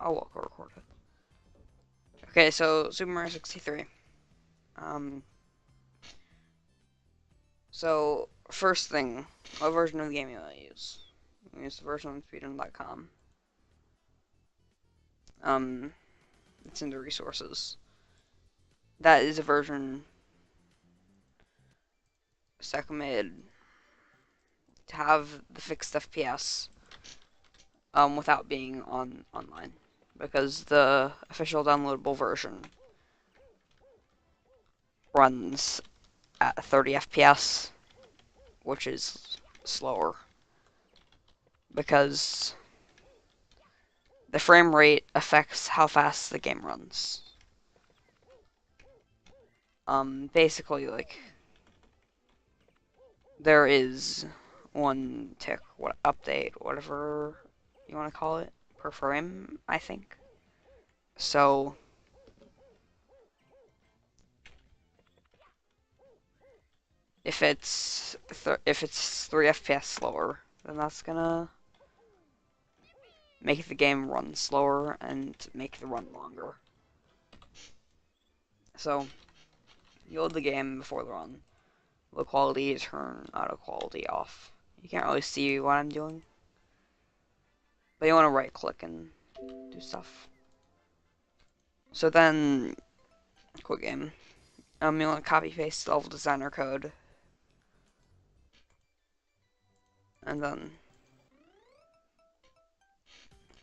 I'll record it. Okay, so Super Mario 63. So first thing, what version of the game you want to use? Use the version on speedrun.com. It's in the resources. That is a version Second made to have the fixed FPS without being online, because the official downloadable version runs at 30 FPS, which is slower because the frame rate affects how fast the game runs. Basically, like, there is one tick, update, whatever you want to call it, per frame, I think. So if it's 3 FPS slower, then that's gonna make the game run slower and make the run longer. So you load the game before the run. Low quality, turn auto quality off. You can't really see what I'm doing, but you want to right click and do stuff. So then, quit game. You want to copy paste level designer code, and then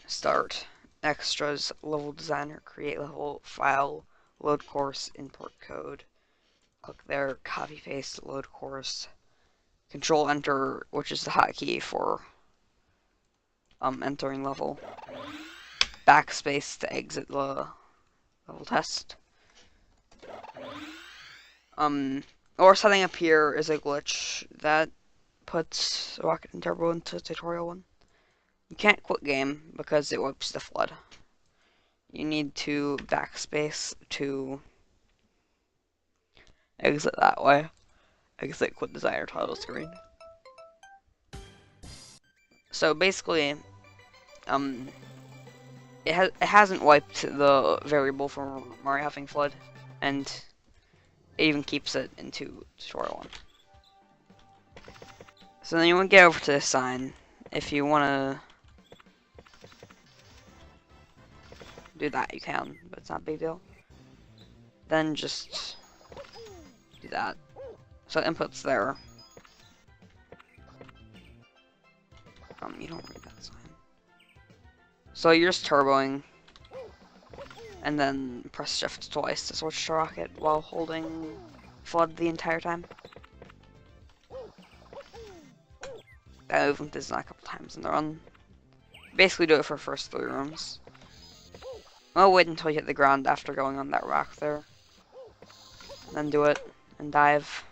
start extras level designer, create level file, load course, import code. Click there, copy paste, load course, control enter, which is the hotkey for entering level, backspace to exit the level test. Or setting up here is a glitch that puts Rocket and Turbo into tutorial 1. You can't quit game because it wipes the flood. You need to backspace to exit that way. Exit quit designer title screen. So basically, it hasn't wiped the variable from Mario having flood, and it even keeps it into tutorial 1. So then you want to get over to this sign. If you want to do that, you can, but it's not a big deal. Then just do that. So input's there. You don't read that sign. So you're just turboing, and then press shift twice to switch to rocket while holding flood the entire time. That movement is not a couple times in the run. Basically do it for the first 3 rooms. Well, wait until you hit the ground after going on that rock there. Then do it and dive.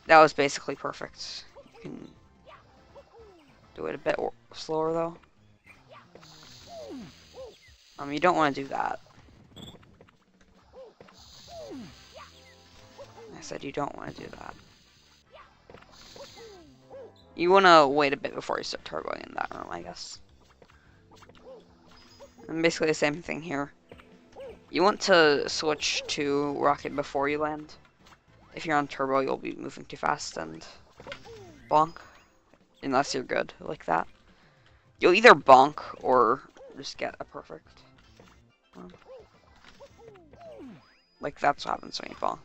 That was basically perfect. You can do it a bit slower though. You don't want to do that. I said you don't want to do that. You want to wait a bit before you start turboing in that room, I guess. And basically the same thing here. You want to switch to rocket before you land. If you're on turbo, you'll be moving too fast and bonk. Unless you're good like that. You'll either bonk or just get a perfect. Like that's what happens when you bonk.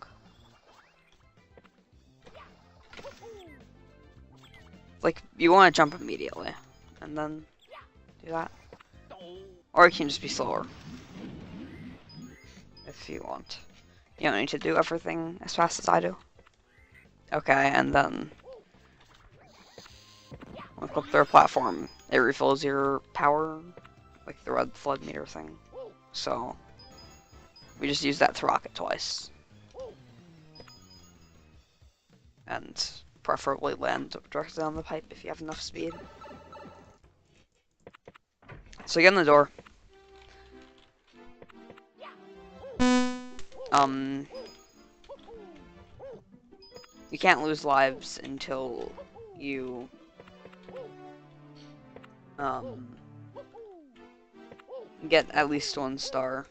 Like, you want to jump immediately, and then do that. Or you can just be slower, if you want. You don't need to do everything as fast as I do. Okay, and then when you click their platform, it refills your power, like the red flood meter thing. So, we just use that to rocket twice. And preferably land directly on the pipe if you have enough speed. So get in the door. You can't lose lives until you get at least 1 star,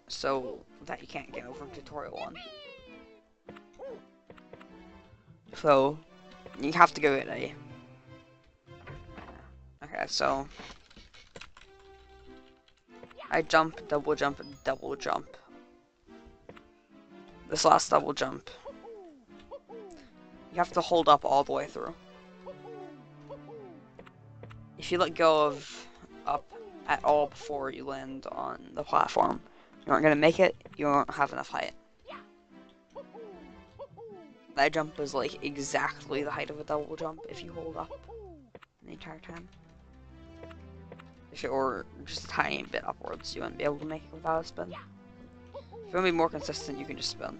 so that you can't get over tutorial 1. So you have to go get a. Okay, so I jump, double jump, and double jump. This last double jump, you have to hold up all the way through. If you let go of up at all before you land on the platform, you aren't gonna make it, you won't have enough height. That jump is like exactly the height of a double jump if you hold up the entire time. If it were just a tiny bit upwards, you wouldn't be able to make it without a spin. If you want to be more consistent, you can just spin.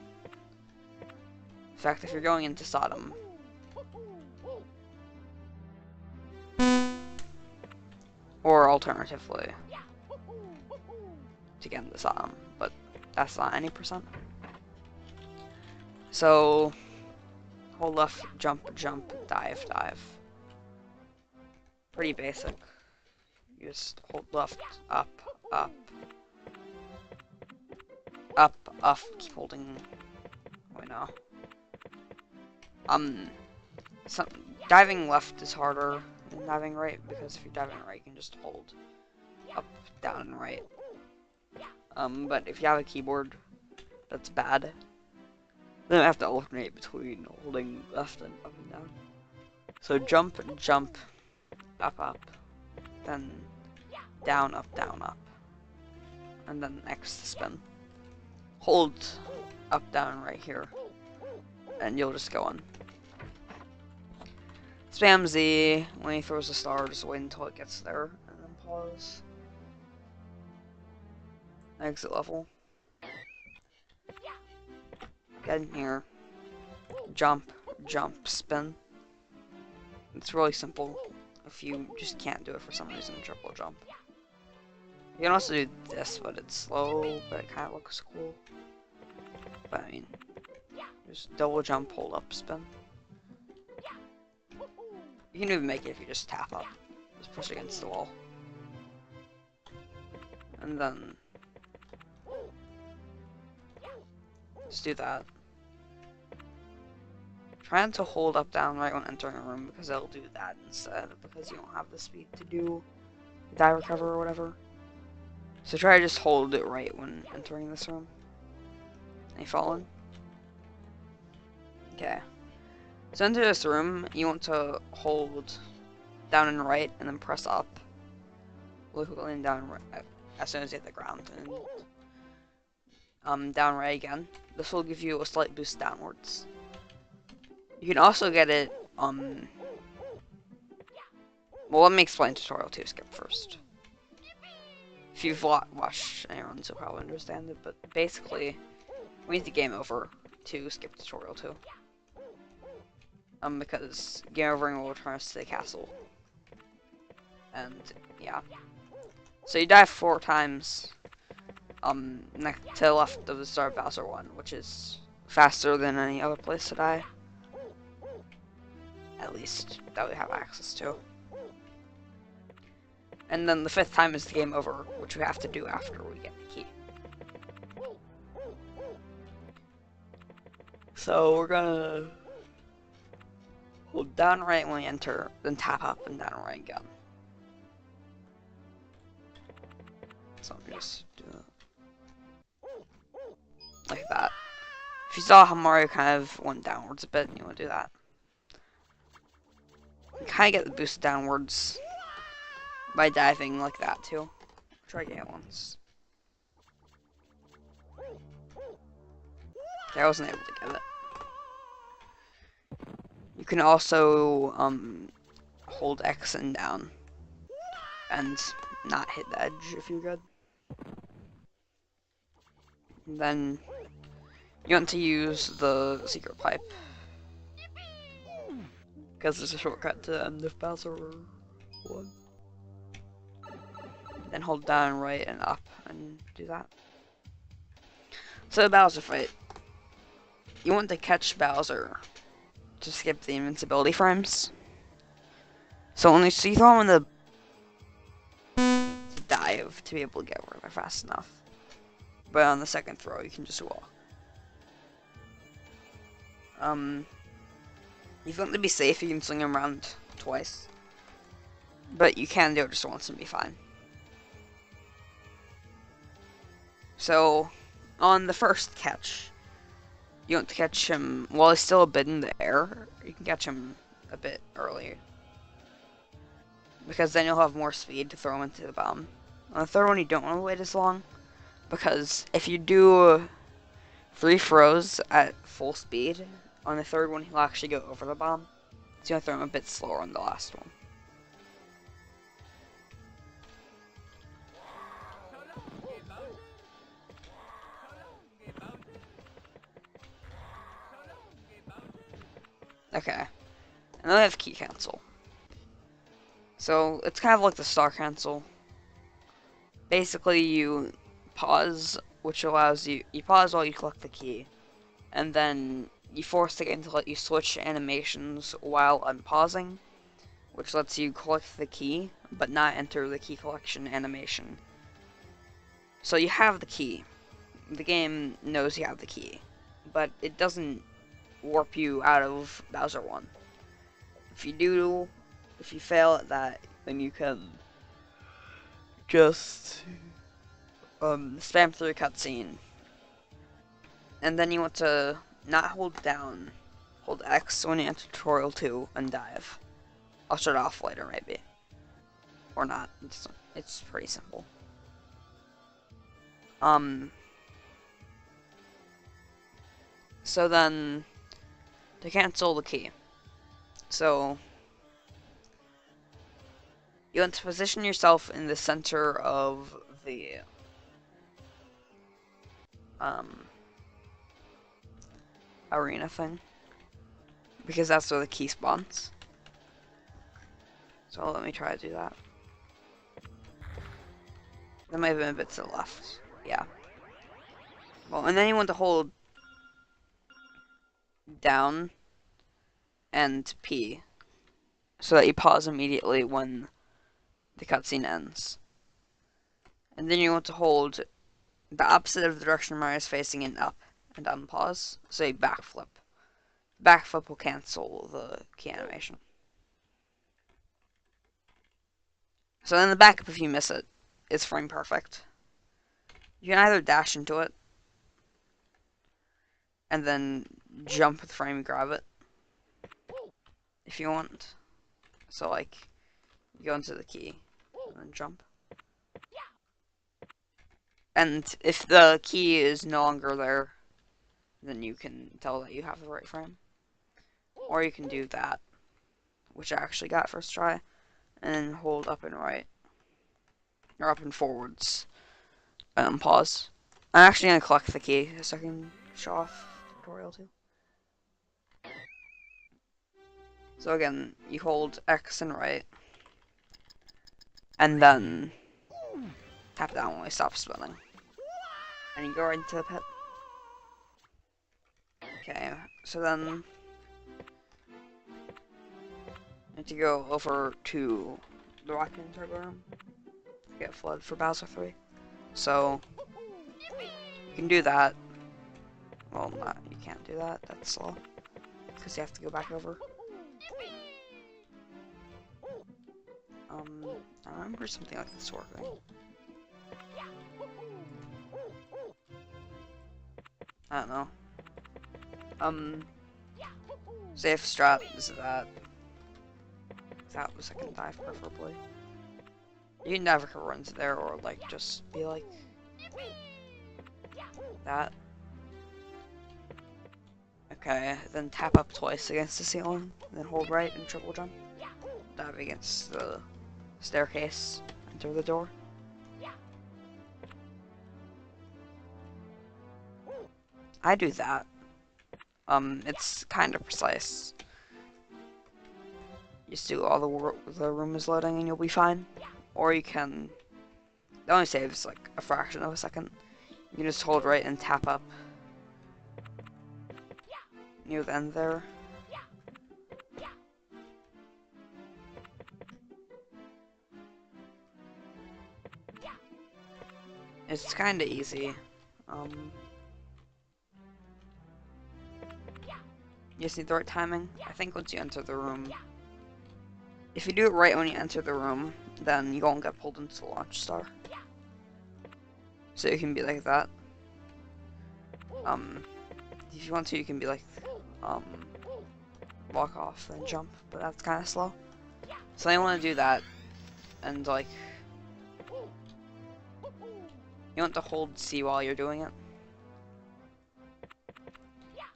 In fact, if you're going into Sodom, or alternatively, to get into Sodom, but that's not any percent. So, hold left, jump, jump, dive, dive. Pretty basic. You just hold left, up, up, up, up, keep holding, wait no. Diving left is harder than diving right, because if you're diving right, you can just hold up, down, and right. But if you have a keyboard that's bad, then I have to alternate between holding left and up and down. So jump, jump, up, up, then down, up, and then X to spin. Hold up, down, right here, and you'll just go on. Spam Z when he throws a star, just wait until it gets there, and then pause. Exit level. Get in here. Jump, jump, spin. It's really simple if you just can't do it for some reason. Triple jump. You can also do this, but it's slow, but it kind of looks cool. But I mean, just double jump, hold up, spin. You can even make it if you just tap up. Just push against the wall. And then just do that. Try not to hold up, down, right when entering a room, because it'll do that instead, because you don't have the speed to do dive recover or whatever. So try to just hold it right when entering this room. Any fallen? Okay. So enter this room, you want to hold down and right, and then press up. Literally down right as soon as you hit the ground, and down right again. This will give you a slight boost downwards. You can also get it, well, let me explain tutorial 2, skip first. If you've watched any runs, you'll probably understand it, but basically, we need the game over to skip tutorial 2. Because game overing will return us to the castle. And, yeah. So you dive 4 times, next to the left of the start of Bowser 1, which is faster than any other place to die. At least, that we have access to. And then the 5th time is the game over, which we have to do after we get the key. So we're gonna hold down right when we enter, then tap up and down right again. So let me just do that. Like that. If you saw how Mario kind of went downwards a bit, you want to do that. You kind of get the boost downwards by diving like that too. Try getting it once. Okay, I wasn't able to get it. You can also hold X and down and not hit the edge if you're good. And then you want to use the secret pipe because it's a shortcut to the end of Bowser 1. Then hold down right and up and do that. So the Bowser fight. You want to catch Bowser to skip the invincibility frames. So when you throw him in the die. dive to be able to get over there fast enough. But on the second throw, you can just walk. If you want to be safe, you can swing him around twice. But you can do it just once and be fine. So, on the first catch, you want to catch him while he's still a bit in the air. You can catch him a bit earlier, because then you'll have more speed to throw him into the bomb. On the third one, you don't want to wait as long, because if you do 3 throws at full speed, on the third one he'll actually go over the bomb. So you want to throw him a bit slower on the last one. Okay, and then I have key cancel. So it's kind of like the star cancel. Basically, you pause, which allows you pause while you collect the key, and then you force the game to let you switch animations while unpausing, which lets you collect the key but not enter the key collection animation. So you have the key. The game knows you have the key, but it doesn't warp you out of Bowser 1. If you fail at that, then you can just spam through a cutscene. And then you want to not hold down, hold X when you enter tutorial 2 and dive. I'll shut it off later maybe. Or not. It's pretty simple. So then, to cancel the key. So, you want to position yourself in the center of the arena thing, because that's where the key spawns. So let me try to do that. That might have been a bit to the left. Yeah. Well, and then you want to hold down and P so that you pause immediately when the cutscene ends. And then you want to hold the opposite of the direction Mario is facing and up and unpause. So you backflip. Backflip will cancel the key animation. So in the backup, if you miss it, it's frame perfect. You can either dash into it and then jump with frame and grab it if you want. So like, you go into the key and then jump. And if the key is no longer there, then you can tell that you have the right frame. Or you can do that, which I actually got first try, and hold up and right, or up and forwards, pause. I'm actually going to collect the key so I can show off tutorial 2. So again, you hold X and right, and then tap down when it stops spinning. And you go right into the pit. Okay, so then you need to go over to the Rocket and Turbo Room to get Flood for Bowser 3. So you can do that. Well, not, you can't do that, that's slow. Because you have to go back over. I remember something like this working. I don't know. Safe strat is that. That was second dive, preferably. You can never run into there, or like just be like that. Okay, then tap up twice against the ceiling, then hold right and triple jump. Dive against the staircase, enter the door. I do that. It's kind of precise. Just do all the room is loading and you'll be fine. Or you can, the only save is like a fraction of a second. You can just hold right and tap up near the end there. It's kind of easy. Um, you just need the right timing. I think once you enter the room, if you do it right when you enter the room, then you won't get pulled into the launch star. So you can be like that. If you want to, you can be like, walk off then jump, but that's kind of slow. So you want to do that, and like, you want to hold C while you're doing it.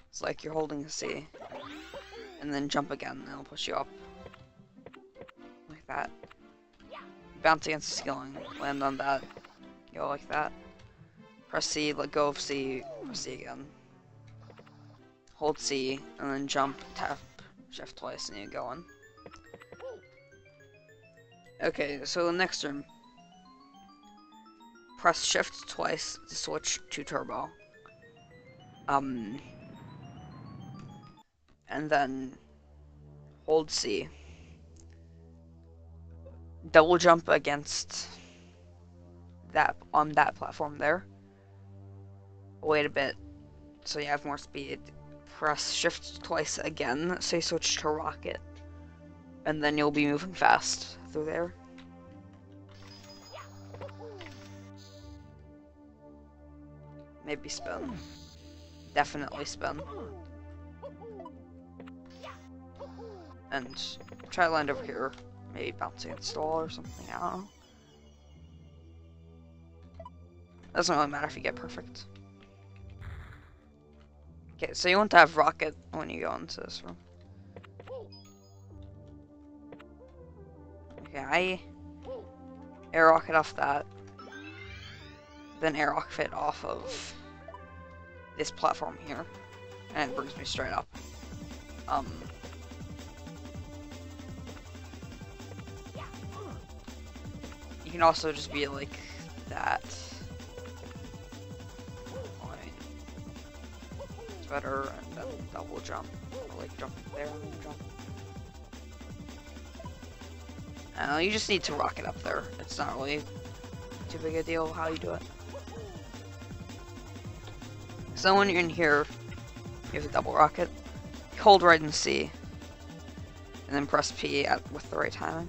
It's like you're holding C, and then jump again, and it'll push you up. Like that. Bounce against the ceiling, land on that, go like that. Press C, let go of C, press C again. Hold C, and then jump, tap, shift twice, and you go on. Okay, so the next room. Press shift twice to switch to turbo. And then hold C. Double jump against that on that platform there. Wait a bit so you have more speed. Press shift twice again so you switch to rocket. And then you'll be moving fast through there. Maybe spin. Definitely spin. And try to land over here. Maybe bounce against the wall or something, I don't know. Doesn't really matter if you get perfect. Okay, so you want to have rocket when you go into this room. Okay, I air rocket off that. Then air rocket off of this platform here. And it brings me straight up. You can also just be like that. It's better, and then double jump. Or like jump there and then jump. You just need to rocket up there. It's not really too big a deal how you do it. So when you're in here, you have a double rocket. Hold right and C. And then press P with the right timing.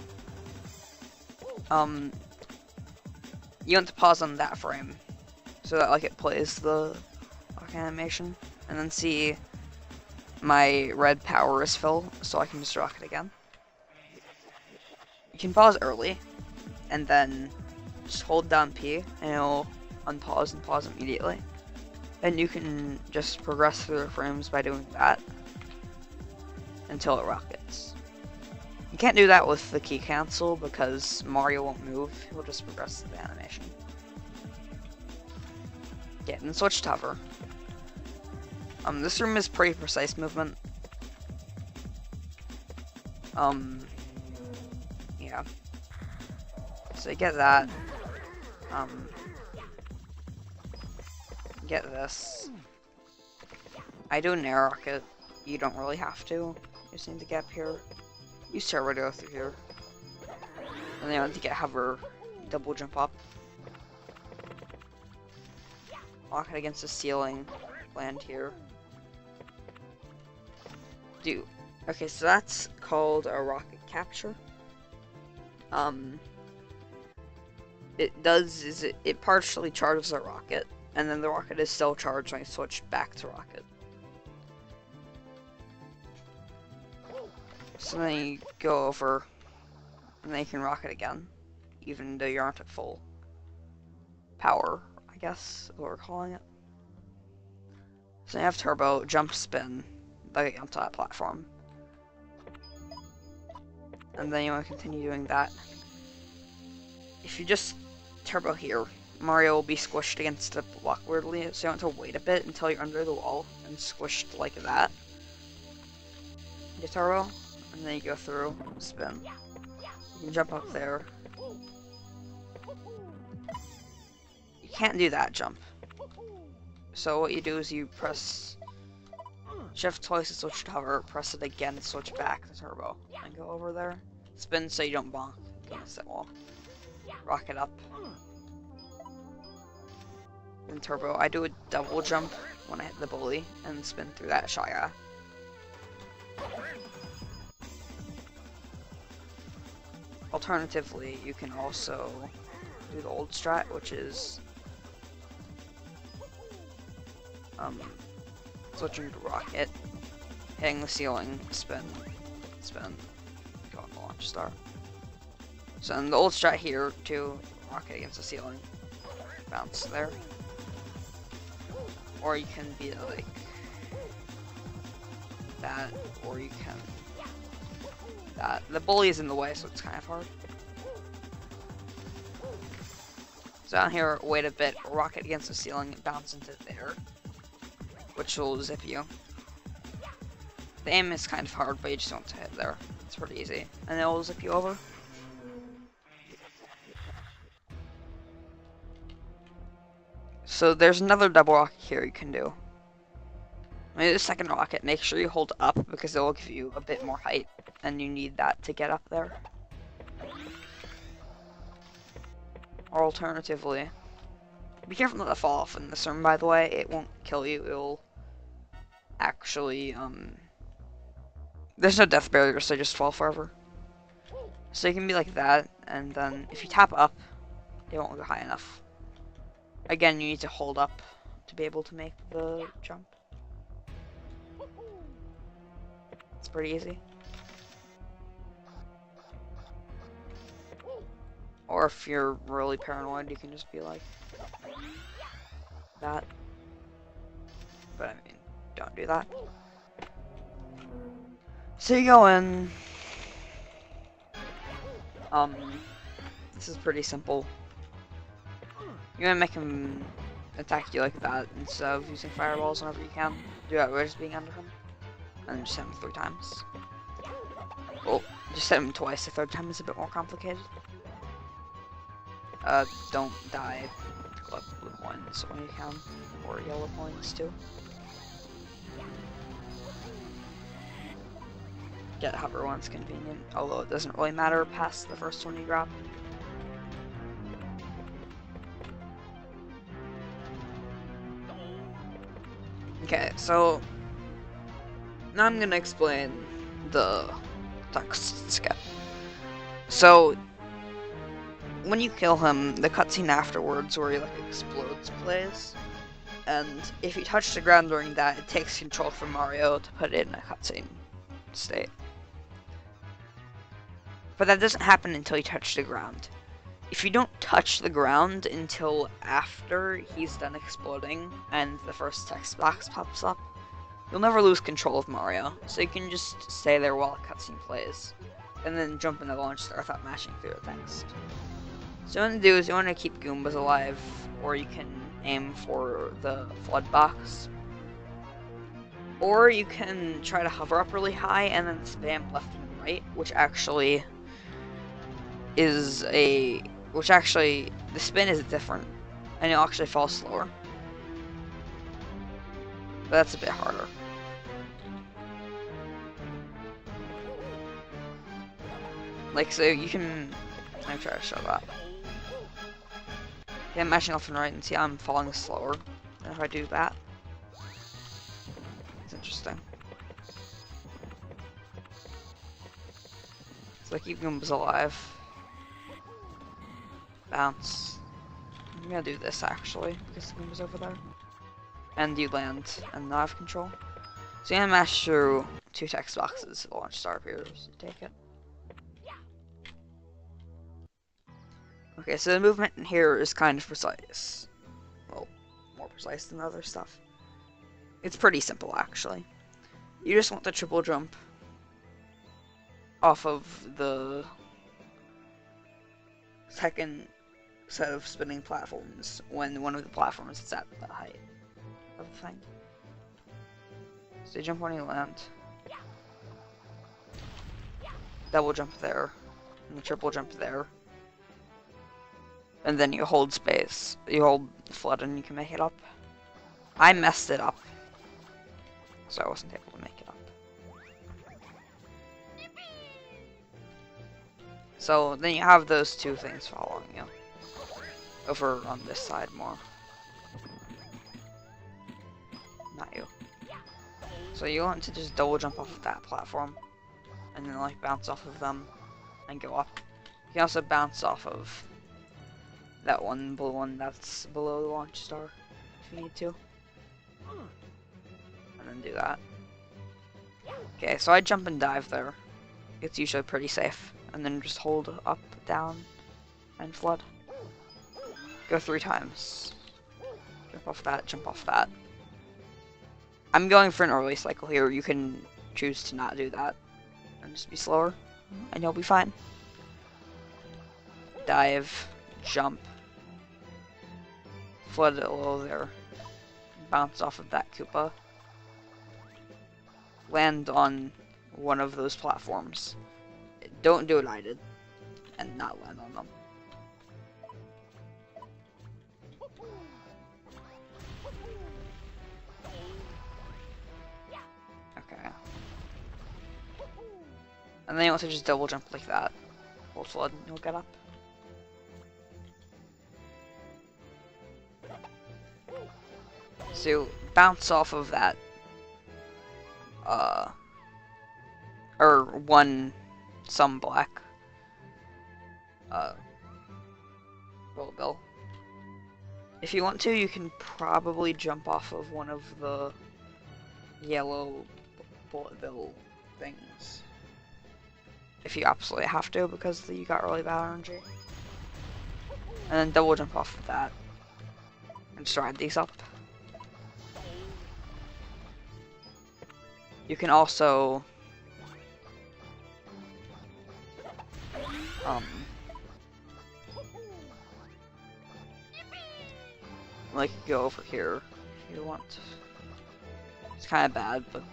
You want to pause on that frame. So that like it plays the animation. And then see my red power is full, so I can just rocket again. You can pause early, and then just hold down P, and it'll unpause and pause immediately. And you can just progress through the frames by doing that until it rockets. You can't do that with the key cancel because Mario won't move, he'll just progress the animation. Yeah, and switch to hover. This room is pretty precise movement. Yeah. So you get that. Get this. I do an air rocket. You don't really have to. You just need to get up here. Use turbo to go through here. And then you want to get hover, double jump up. Lock it against the ceiling. Land here. Okay, so that's called a rocket capture. It partially charges a rocket, and then the rocket is still charged when you switch back to rocket. So then you go over, and then you can rocket again, even though you aren't at full power, I guess is what we're calling it. So you have turbo, jump, spin, like onto that platform. And then you want to continue doing that. If you just turbo here, Mario will be squished against the block weirdly, so you want to wait a bit until you're under the wall and squished like that. You turbo, and then you go through, spin. You can jump up there. You can't do that jump. So what you do is you press shift twice to switch to hover, press it again to switch back to turbo, and go over there. Spin so you don't bonk against that wall. Rocket up. in Turbo, I do a double jump when I hit the bully and spin through that shot guy. Alternatively, you can also do the old strat, which is switching to rocket, hitting the ceiling, spin, go on the launch star. So in the old strat here, to rocket against the ceiling, bounce there. Or you can be like that, or you can that. The bully is in the way, so it's kind of hard. So down here, wait a bit, rocket against the ceiling, and bounce into there, which will zip you. The aim is kind of hard, but you just want to hit there. It's pretty easy, and it will zip you over. So there's another double rocket here you can do. Maybe the second rocket, make sure you hold up because it will give you a bit more height, and you need that to get up there. Or alternatively, be careful not to fall off in this room, by the way. It won't kill you, it'll actually, there's no death barrier, so just fall forever. So you can be like that, and then if you tap up, it won't go high enough. Again, you need to hold up to be able to make the jump. It's pretty easy. Or if you're really paranoid, you can just be like that. But I mean, don't do that. So you go in. This is pretty simple. You're gonna make him attack you like that instead of using fireballs whenever you can. Do that by just being under him. And just hit him 3 times. Well, just hit him twice. The third time is a bit more complicated. Don't die. Collect blue coins when you can. Or yellow coins too. Get hover once convenient, although it doesn't really matter past the first one you grab. Okay, so now I'm gonna explain the text skip. So when you kill him, the cutscene afterwards where he like explodes plays, and if you touch the ground during that, it takes control from Mario to put it in a cutscene state. But that doesn't happen until you touch the ground. If you don't touch the ground until after he's done exploding and the first text box pops up, you'll never lose control of Mario. So you can just stay there while a cutscene plays, and then jump in the launch star without mashing through the text. So what you want to do is you want to keep Goombas alive, or you can aim for the flood box. Or you can try to hover up really high and then spam left and right, which actually the spin is different, and you'll actually fall slower. But that's a bit harder. Like, so you can, let me try to show that. Okay, I'm mashing left and right, and see how I'm falling slower than if I do that. It's interesting. So I keep Goombas alive. Bounce. I'm gonna do this actually, because the Goomba's over there. And you land and not have control. So you're gonna mash through 2 text boxes, the launch star appears, take it. Okay, so the movement in here is kind of precise. Well, more precise than other stuff. It's pretty simple actually. You just want the triple jump off of the second set of spinning platforms when one of the platforms is at the height of the thing. So you jump when you land. Double jump there. And the triple jump there. And then you hold space. You hold flood and you can make it up. I messed it up, so I wasn't able to make it up. So then you have those 2 things following you. Over on this side more. not you. So you want to just double jump off of that platform, and then like bounce off of them, and go up. You can also bounce off of that one blue one that's below the launch star, if you need to. And then do that. Okay, so I jump and dive there. It's usually pretty safe. And then just hold up, down, and flood. Go 3 times. Jump off that, jump off that. I'm going for an early cycle here. You can choose to not do that. And just be slower. And you'll be fine. Dive, jump. Flood it low there. Bounce off of that Koopa. Land on one of those platforms. Don't do what I did. And not land on them. Okay. And then you want to just double jump like that. Hold flood and you'll get up. So bounce off of that. Or some black. Bullet bill. If you want to, you can probably jump off of one of the yellow bullet bill things. If you absolutely have to, because you got really bad energy. And then double jump off of that. And just ride these up. You can also like go over here if you want. It's kind of bad, but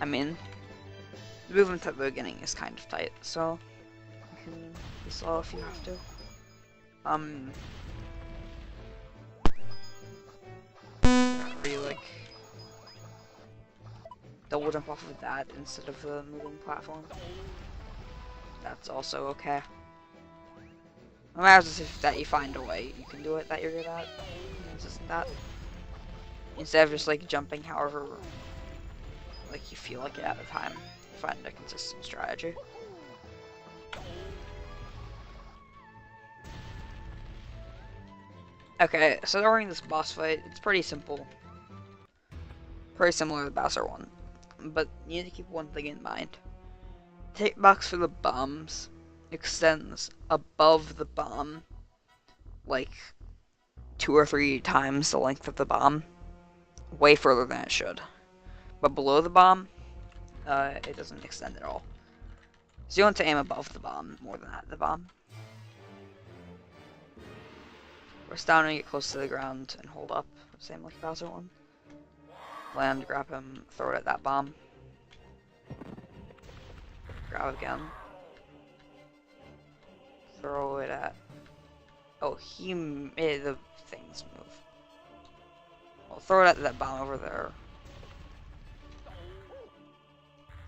I mean, the movement at the beginning is kind of tight, so you can be slow if you have to. Or you like double jump off of that instead of the moving platform. That's also okay. No matter if that you find a way you can do it that you're good at. Isn't that? Instead of just like jumping however like you feel like it at the time. Find a consistent strategy. Okay, so during this boss fight, it's pretty simple. Pretty similar to the Bowser one. But you need to keep one thing in mind. The hitbox for the bombs extends above the bomb like 2 or 3 times the length of the bomb. Way further than it should. But below the bomb, it doesn't extend at all. So you want to aim above the bomb more than at the bomb. Press down and get close to the ground and hold up. Same like Bowser one. Land, grab him, throw it at that bomb. Grab again. Throw it at... Oh, he made the things move. Well, throw it at that bomb over there.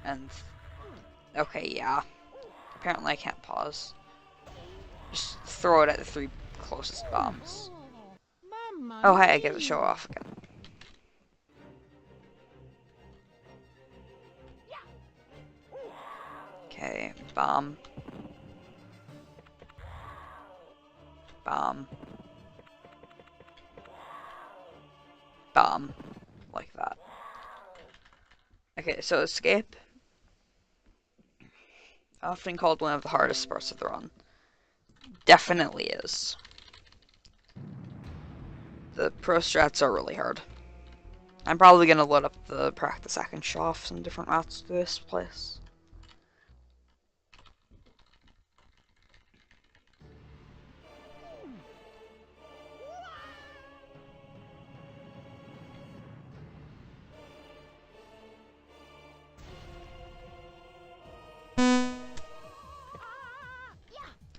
And... Okay, yeah. Apparently I can't pause. Just throw it at the 3 closest bombs. Oh, hey, I get to show off again. Okay, bomb. Bomb. Bomb. Like that. Okay, so escape. Often called one of the hardest parts of the run. Definitely is. The pro strats are really hard. I'm probably gonna load up the practice I can show off some different routes to this place.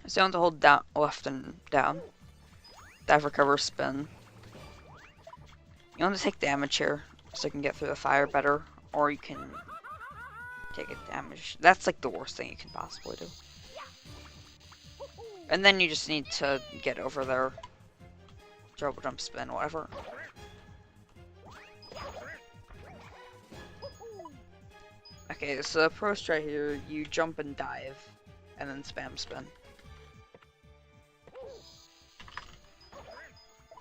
So you want to hold down, left and down. Dive, recover, spin. You want to take damage here, so you can get through the fire better, or you can take a damage. That's like the worst thing you can possibly do. And then you just need to get over there. Double jump, spin, whatever. Okay, so the pro strat here, you jump and dive, and then spam spin.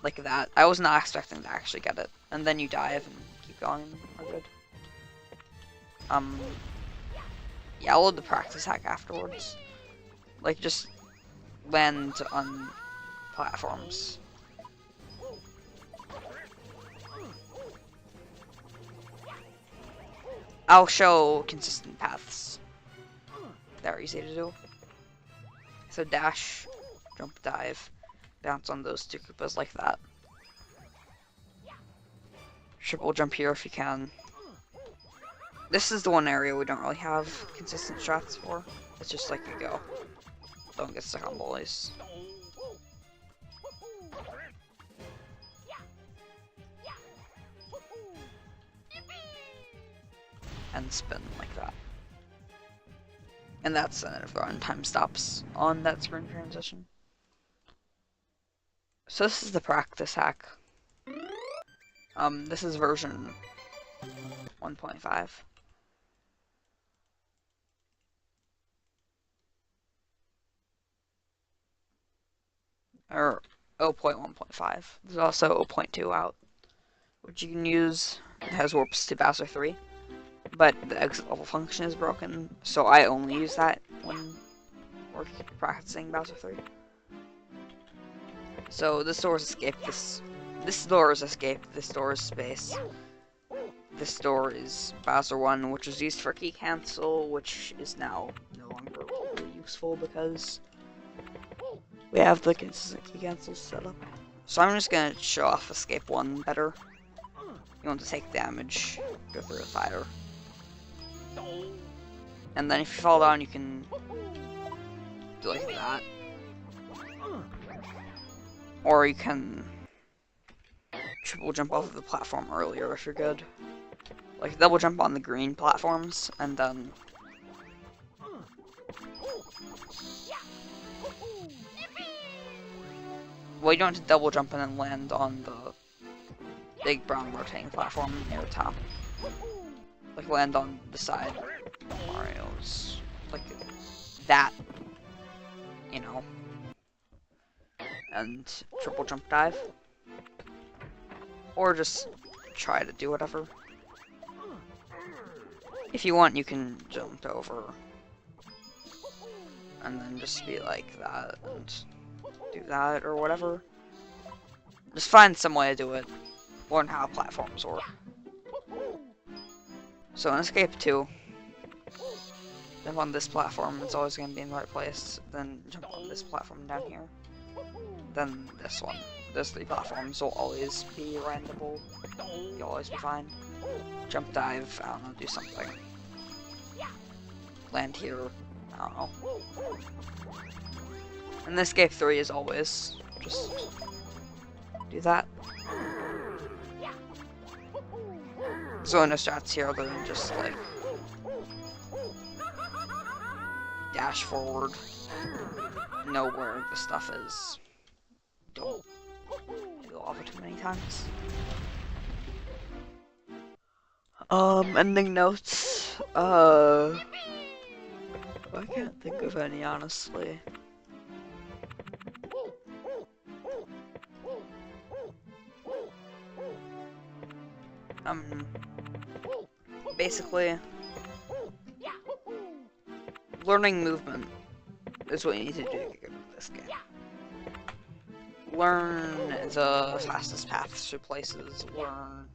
Like that. I was not expecting to actually get it. And then you dive and keep going. We're good. Yeah, I'll load the practice hack afterwards. Like, just land on platforms. I'll show consistent paths. They're easy to do. So dash, jump, dive, bounce on those two Koopas like that. Triple jump here if you can. This is the one area we don't really have consistent strats for. It's just like you go. Don't get stuck on bullies. And spin like that. And that's if the runtime stops on that screen transition. So this is the practice hack. This is version 1.5. Or 0.1.5. There's also 0.2 out, which you can use. It has warps to Bowser 3, but the exit level function is broken, so I only use that when we're practicing Bowser 3. So this door is escape, this door is escape, this door is space. This door is Bowser 1, which was used for key cancel, which is now no longer really useful because we have the consistent key cancels set up. So I'm just gonna show off escape 1 better. You want to take damage, go through the fire. And then if you fall down, you can do like that. Or you can triple jump off of the platform earlier if you're good. Like double jump on the green platforms, and then well, you don't have to double jump and then land on the big brown rotating platform near the top. Like land on the side of Mario's, like that, you know. And triple jump dive. Or just try to do whatever. If you want, you can jump over. And then just be like that, and do that, or whatever. Just find some way to do it. Learn how platforms work. So in Escape 2, jump on this platform, it's always going to be in the right place. Then jump on this platform down here. Then this one. Those 3 platforms will always be randomable. You'll always be fine. Jump dive, I don't know, do something. Land here, I don't know. And Escape 3 is always just do that. So no strats here other than just like dash forward, know where the stuff is. Don't go over too many times. Ending notes. I can't think of any, honestly. Basically, learning movement is what you need to do to get good at this game. Learn the fastest paths to places, learn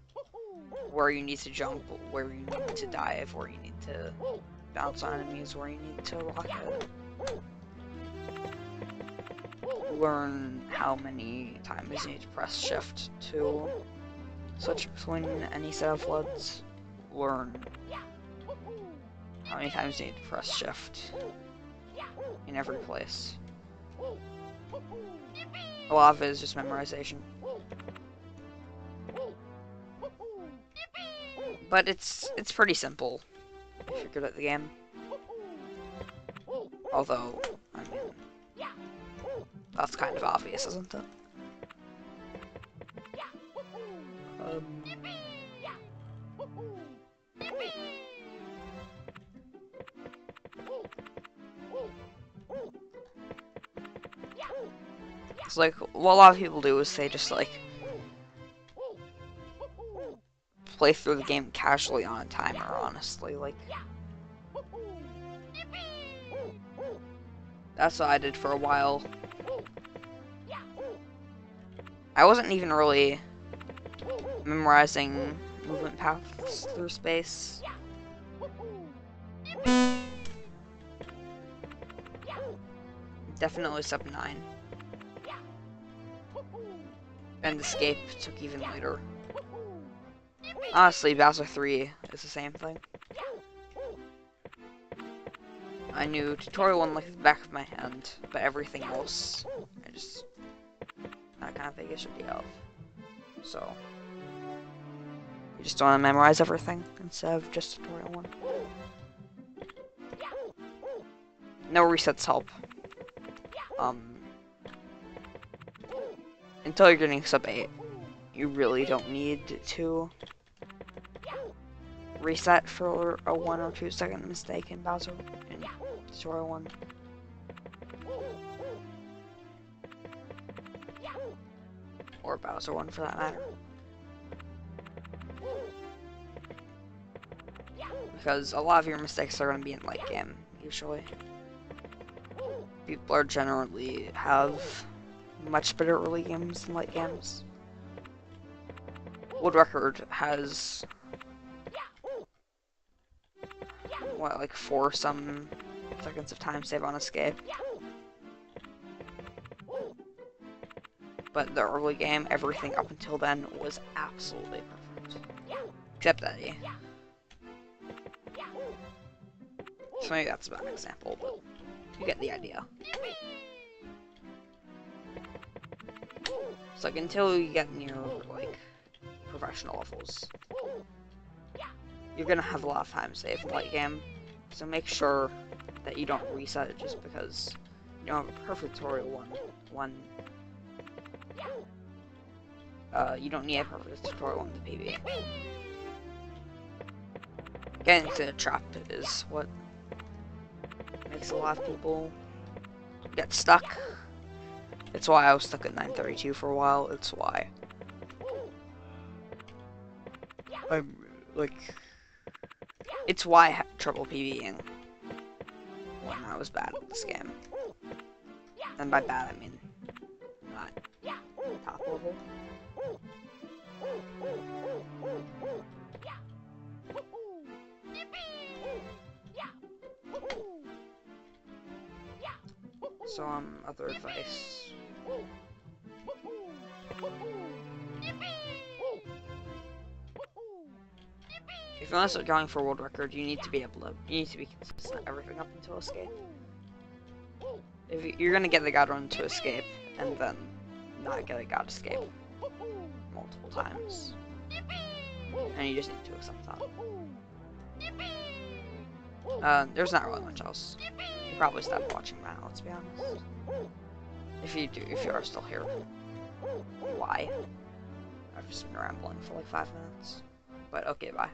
where you need to jump, where you need to dive, where you need to bounce on enemies, where you need to rocket. Learn how many times you need to press shift to switch between any set of floods. Learn how many times you need to press shift in every place. A lot of it is just memorization. But it's pretty simple if you're good at the game. Although, I mean, that's kind of obvious, isn't it? It's like, what a lot of people do is they just, like, play through the game casually on a timer, honestly. Like, that's what I did for a while. I wasn't even really memorizing movement paths through space. Definitely sub 9. And escape took even later. Honestly, Bowser 3 is the same thing. I knew tutorial 1 like the back of my hand, but everything else, I kind of think it should be of. So, you just want to memorize everything instead of just tutorial 1. No resets help. Until you're getting sub 8, you really don't need to reset for a 1 or 2 second mistake in Bowser in tutorial 1. Or Bowser 1 for that matter. Because a lot of your mistakes are going to be in late game, usually. People are generally have much better early games than late games. World Record has what, like 4 some seconds of time save on escape. But the early game, everything up until then was absolutely perfect. Except Eddie. So maybe that's a bad example, but you get the idea. It's like until you get near like professional levels, you're gonna have a lot of time saved in late game. So make sure that you don't reset it just because you don't have a perfect tutorial you don't need a perfect tutorial 1 to PB. Getting into a trap is what makes a lot of people get stuck. It's why I was stuck at 932 for a while. It's why I'm like, it's why I had trouble PBing when I was bad at this game. And by bad I mean not top level. So other advice. If you want to start going for world record, you need to be consistent everything up until escape. If you're gonna get the god run to escape and then not get a god escape multiple times, and you just need to accept that. There's not really much else. You probably stop watching now, let's be honest. If you are still here, why? I've just been rambling for like 5 minutes. But okay, bye.